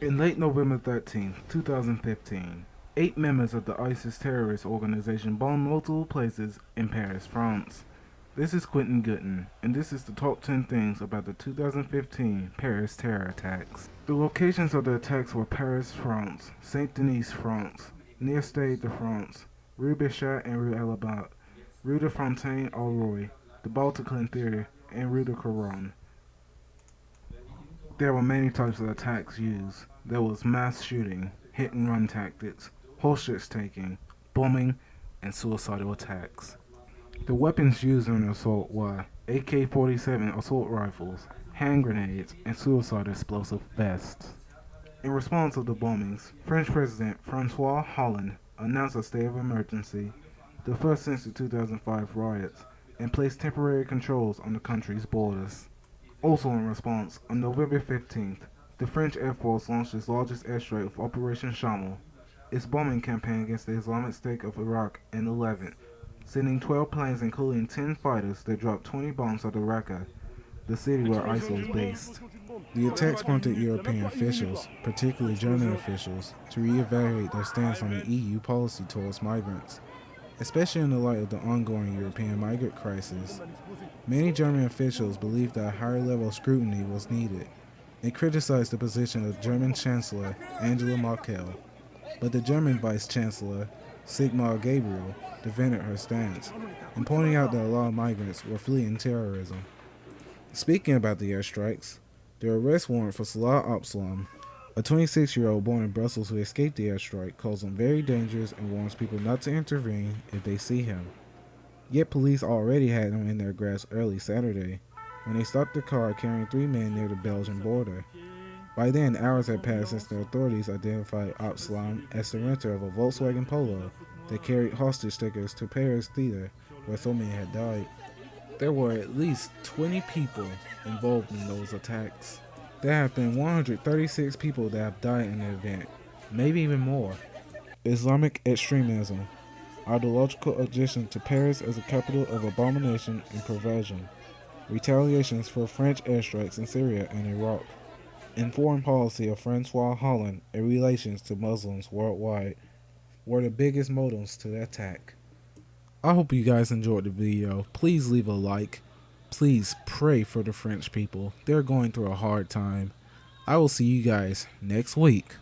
In late November 13, 2015, 8 members of the ISIS terrorist organization bombed multiple places in Paris, France. This is Quentin Gooden, and this is the top 10 things about the 2015 Paris terror attacks. The locations of the attacks were Paris, France, Saint Denis, France, near Stade de France, Rue Bichat and Rue Alabat, Rue de Fontaine au Roi, the Bataclan Theater, and Rue de Couronne. There were many types of attacks used. There was mass shooting, hit and run tactics, hostage taking, bombing, and suicidal attacks. The weapons used in the assault were AK-47 assault rifles, hand grenades, and suicide explosive vests. In response to the bombings, French President Francois Hollande announced a state of emergency, the first since the 2005 riots, and placed temporary controls on the country's borders. Also in response, on November 15th, the French Air Force launched its largest airstrike with Operation Chameau, its bombing campaign against the Islamic State of Iraq in the Levant, sending 12 planes including 10 fighters that dropped 20 bombs at Raqqa, the city where ISIL is based. The attacks prompted European officials, particularly German officials, to reevaluate their stance on the EU policy towards migrants, especially in the light of the ongoing European migrant crisis. Many German officials believed that a higher level of scrutiny was needed and criticized the position of German Chancellor Angela Merkel, but the German Vice Chancellor Sigmar Gabriel defended her stance and pointing out that a lot of migrants were fleeing terrorism. Speaking about the airstrikes, the arrest warrant for Salah Abdeslam, a 26-year-old born in Brussels who escaped the airstrike, calls him very dangerous and warns people not to intervene if they see him. Yet police already had him in their grasp early Saturday, when they stopped the car carrying 3 men near the Belgian border. By then, hours had passed since the authorities identified Abdeslam as the renter of a Volkswagen Polo that carried hostage takers to Paris Theater, where so many had died. There were at least 20 people involved in those attacks. There have been 136 people that have died in the event, maybe even more. Islamic extremism, ideological addition to Paris as a capital of abomination and perversion, retaliations for French airstrikes in Syria and Iraq, and foreign policy of Francois Hollande and relations to Muslims worldwide were the biggest motives to the attack. I hope you guys enjoyed the video. Please leave a like. Please pray for the French people. They're going through a hard time. I will see you guys next week.